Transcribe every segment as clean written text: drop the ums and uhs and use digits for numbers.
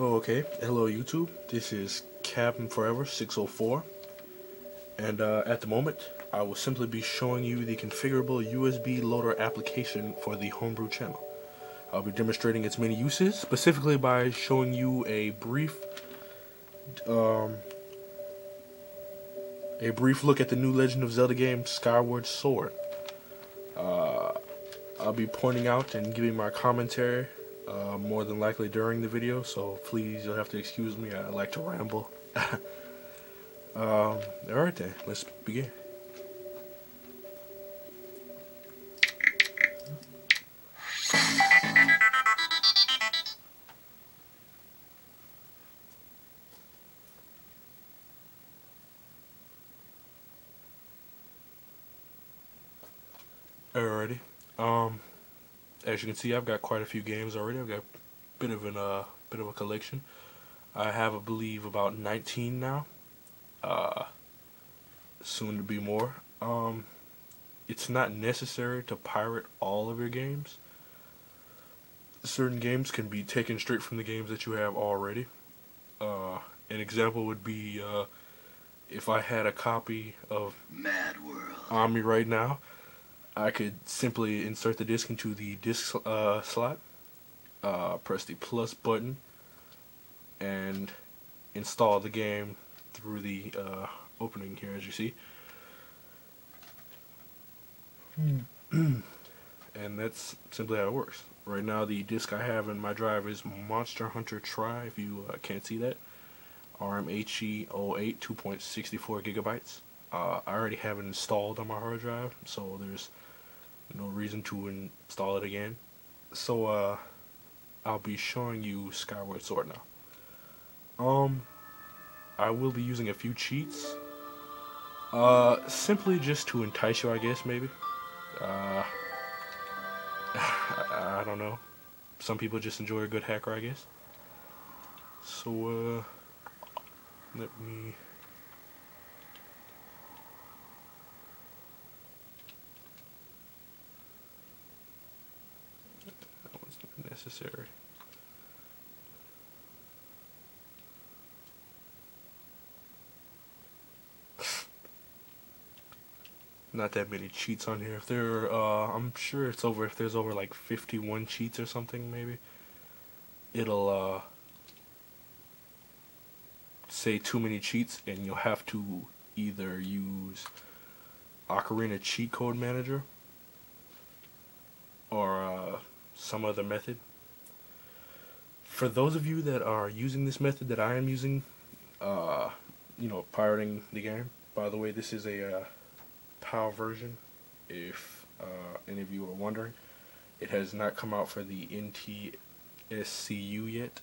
Oh, okay. Hello, YouTube. This is Captain Forever 604, and at the moment, I will simply be showing you the configurable USB loader application for the Homebrew channel. I'll be demonstrating its many uses, specifically by showing you a brief look at the new Legend of Zelda game, Skyward Sword. I'll be pointing out and giving my commentary more than likely during the video, so please, you'll have to excuse me. I like to ramble. Alright then, let's begin. Alrighty. As you can see, I've got quite a few games already. I've got a bit of a collection. I have, I believe, about 19 now. Soon to be more. It's not necessary to pirate all of your games. Certain games can be taken straight from the games that you have already. An example would be if I had a copy of Mad World Omni right now, I could simply insert the disc into the disc slot, press the plus button, and install the game through the opening here, as you see. And that's simply how it works. Right now, the disc I have in my drive is Monster Hunter Tri, if you can't see that. RMHE08 2.64 gigabytes. I already have it installed on my hard drive, so there's no reason to install it again. So I'll be showing you Skyward Sword now. I will be using a few cheats, simply just to entice you, I guess, maybe. I don't know. Some people just enjoy a good hacker, I guess. So let me. That was not necessary. Not that many cheats on here. If there are, I'm sure it's over. If there's over like 51 cheats or something, maybe it'll say too many cheats, and you'll have to either use Ocarina Cheat Code Manager or some other method. For those of you that are using this method that I am using, pirating the game. By the way, this is a PAL version, if any of you are wondering. It has not come out for the NTSCU yet.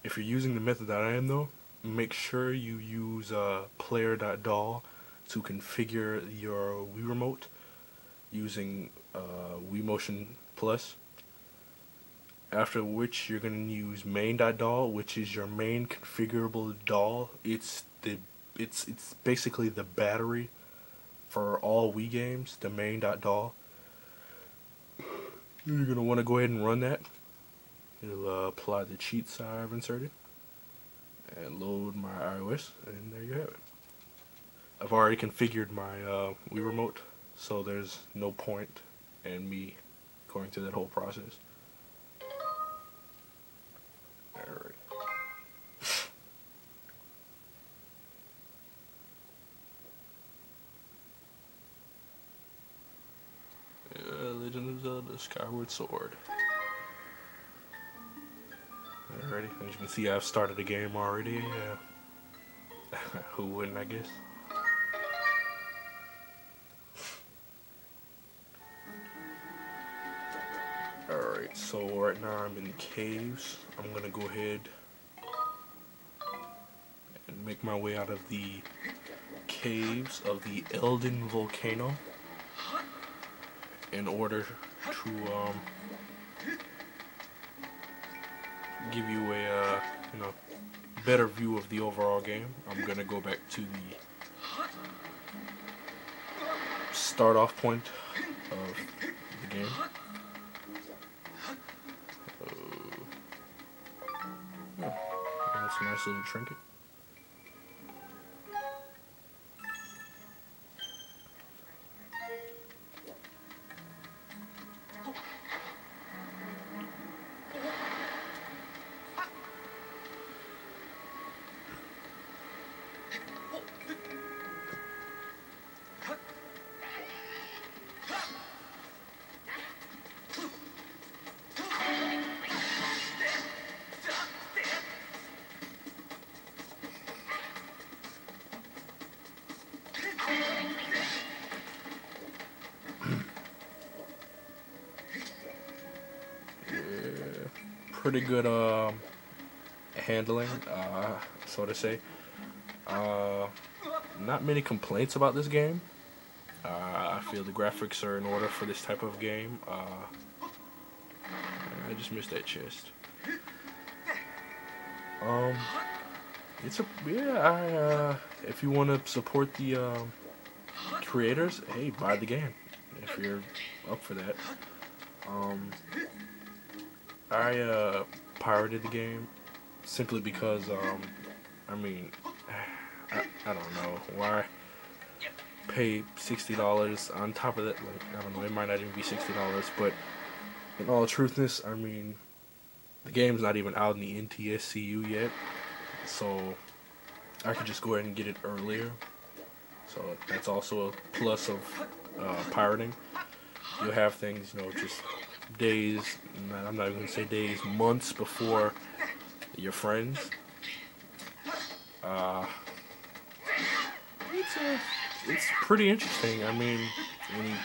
If you're using the method that I am, though, make sure you use player.dal to configure your Wii Remote using Wii Motion Plus. After which you're going to use main.dal, which is your main configurable DAL. It's basically the battery for all Wii games, the main.dal. You're going to want to go ahead and run that. It'll apply the cheats I've inserted and load my iOS, and there you have it. I've already configured my Wii Remote, so there's no point in me going through that whole process. Alright. Legend of Zelda Skyward Sword. Alrighty, as you can see, I've started the game already. Who wouldn't, I guess? Alright, so right now I'm in the caves. I'm gonna go ahead and make my way out of the caves of the Elden Volcano in order to give you a better view of the overall game. I'm gonna go back to the start off point of the game. It's a nice little trinket. Pretty good handling, so to say. Not many complaints about this game. I feel the graphics are in order for this type of game. I just missed that chest. It's a if you want to support the creators, hey, buy the game if you're up for that. I pirated the game simply because I mean, I don't know why pay $60 on top of that. Like, I don't know, it might not even be $60, but in all truthness, I mean, the game's not even out in the NTSCU yet, so I could just go ahead and get it earlier. So that's also a plus of pirating. You'll have things, you know, just days, I'm not even going to say days, months before your friends. It's pretty interesting. I mean, when you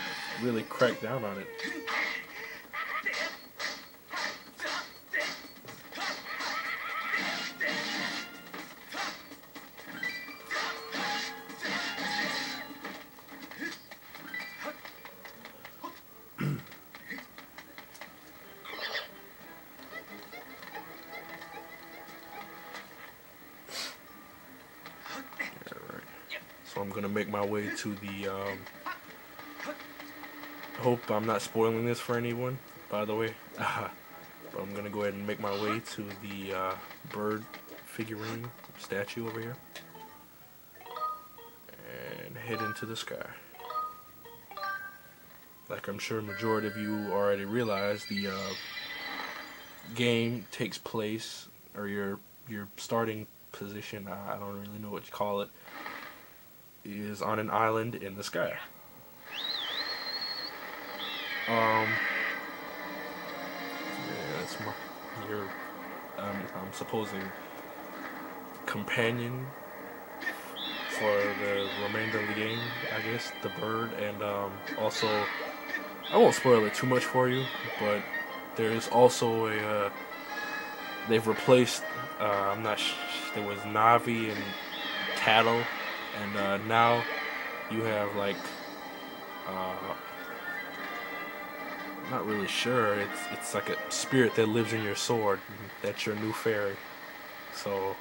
really crack down on it. So I'm gonna make my way to the hope I'm not spoiling this for anyone, by the way. But I'm gonna go ahead and make my way to the bird figurine statue over here and head into the sky. Like I'm sure majority of you already realize, the game takes place, or your starting position, I don't really know what you call it, is on an island in the sky. Yeah, that's your I'm supposing companion for the remainder of the game, I guess, the bird. And also, I won't spoil it too much for you, but there's also a they've replaced there was Navi and Tattle, and now you have, like, not really sure, it's like a spirit that lives in your sword. That's your new fairy. So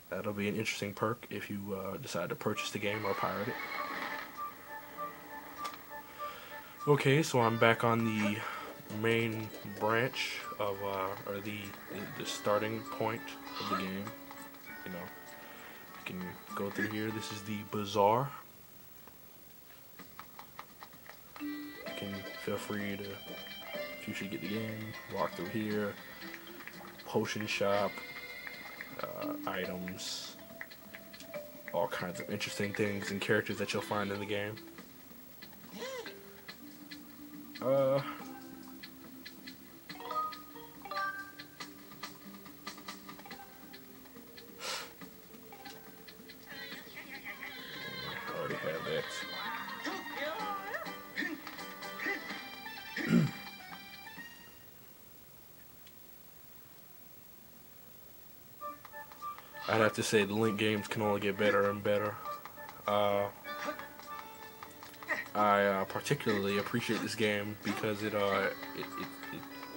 that'll be an interesting perk if you decide to purchase the game or pirate it. Okay, so I'm back on the main branch of or the starting point of the game. You know, you can go through here. This is the bazaar. You can feel free to, if you should get the game, walk through here. Potion shop, items, all kinds of interesting things and characters that you'll find in the game. Already have that. I'd have to say the Link games can only get better and better. I particularly appreciate this game because it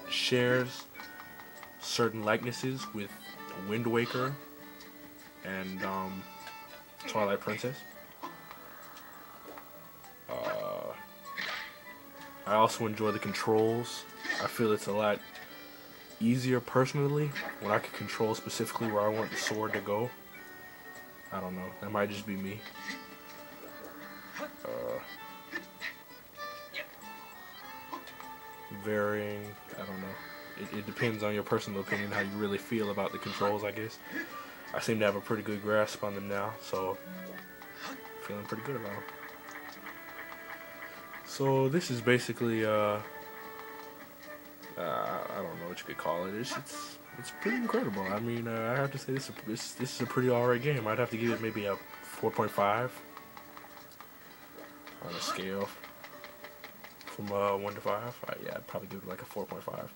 shares certain likenesses with Wind Waker and Twilight Princess. I also enjoy the controls. I feel it's a lot easier personally when I can control specifically where I want the sword to go. I don't know. That might just be me. Varying. I don't know. It depends on your personal opinion how you really feel about the controls, I guess. I seem to have a pretty good grasp on them now, so feeling pretty good about them. So this is basically I don't know what you could call it. It's pretty incredible. I mean, I have to say this is a pretty alright game. I'd have to give it maybe a 4.5 on a scale from 1 to 5. Yeah, I'd probably give it like a 4.5.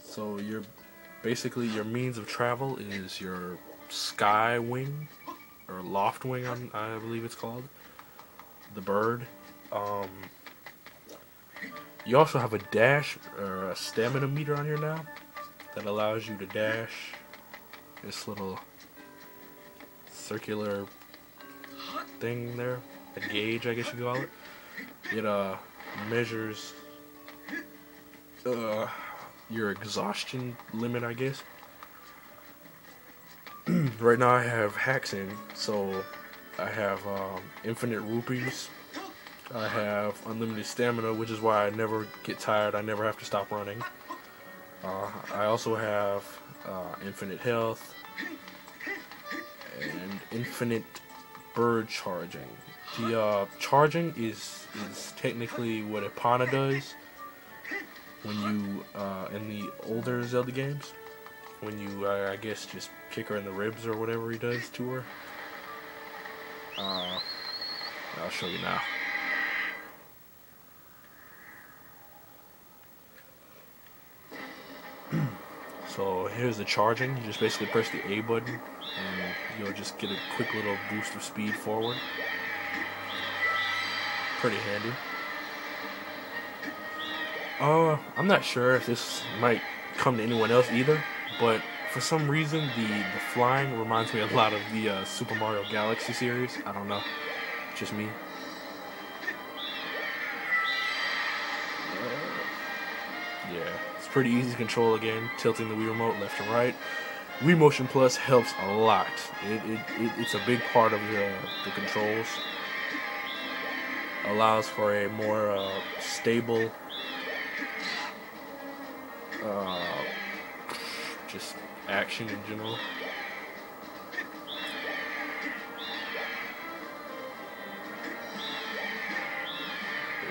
So basically your means of travel is your sky wing or loft wing, I believe it's called, the bird. You also have a dash or a stamina meter on here now that allows you to dash. This little circular thing there, a gauge, I guess you call it. It measures your exhaustion limit, I guess. Right now I have hacks in, so I have infinite rupees. I have unlimited stamina, which is why I never get tired. I never have to stop running. I also have infinite health and infinite bird charging. The charging is technically what Epona does when you in the older Zelda games, when you I guess just kick her in the ribs or whatever he does to her. I'll show you now. So here's the charging. You just basically press the A button and you'll just get a quick little boost of speed forward. Pretty handy. I'm not sure if this might come to anyone else either, but for some reason the flying reminds me a lot of the Super Mario Galaxy series. I don't know, just me. Yeah, it's pretty easy to control again, tilting the Wii Remote left and right. Wii Motion Plus helps a lot. It's a big part of the controls. Allows for a more stable just action in general.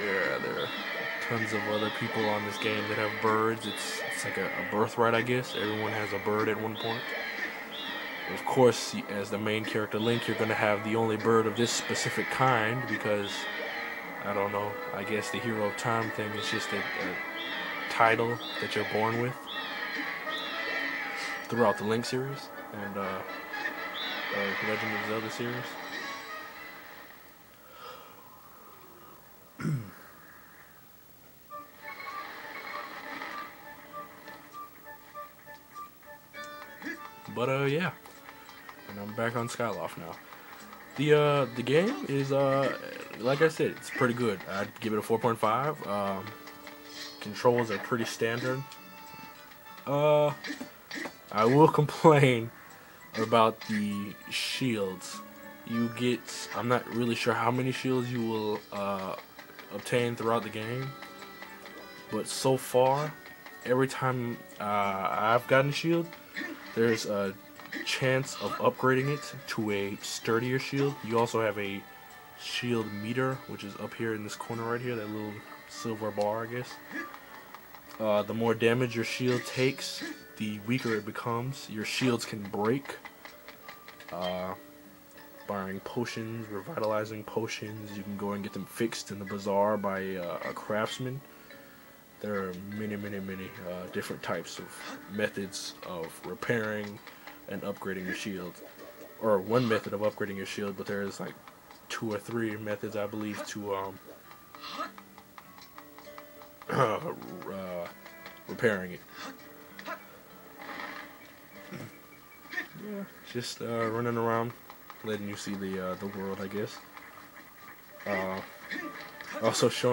Yeah, there are tons of other people on this game that have birds. It's like a birthright, I guess. Everyone has a bird at one point. Of course, as the main character Link, you're going to have the only bird of this specific kind because, I don't know, I guess the Hero of Time thing is just a title that you're born with throughout the Link series and Legend of Zelda series. But yeah, and I'm back on Skyloft now. The game is like I said, it's pretty good. I'd give it a 4.5. Controls are pretty standard. I will complain about the shields. You get, I'm not really sure how many shields you will obtain throughout the game, but so far, every time I've gotten a shield, there's a chance of upgrading it to a sturdier shield. You also have a shield meter, which is up here in this corner right here, that little silver bar, I guess. The more damage your shield takes, the weaker it becomes. Your shields can break. Buying potions, revitalizing potions, you can go and get them fixed in the bazaar by a craftsman. There are many different types of methods of repairing and upgrading your shield. Or one method of upgrading your shield, but there's like 2 or 3 methods, I believe, to repairing it. Yeah, just running around, letting you see the world, I guess. Also showing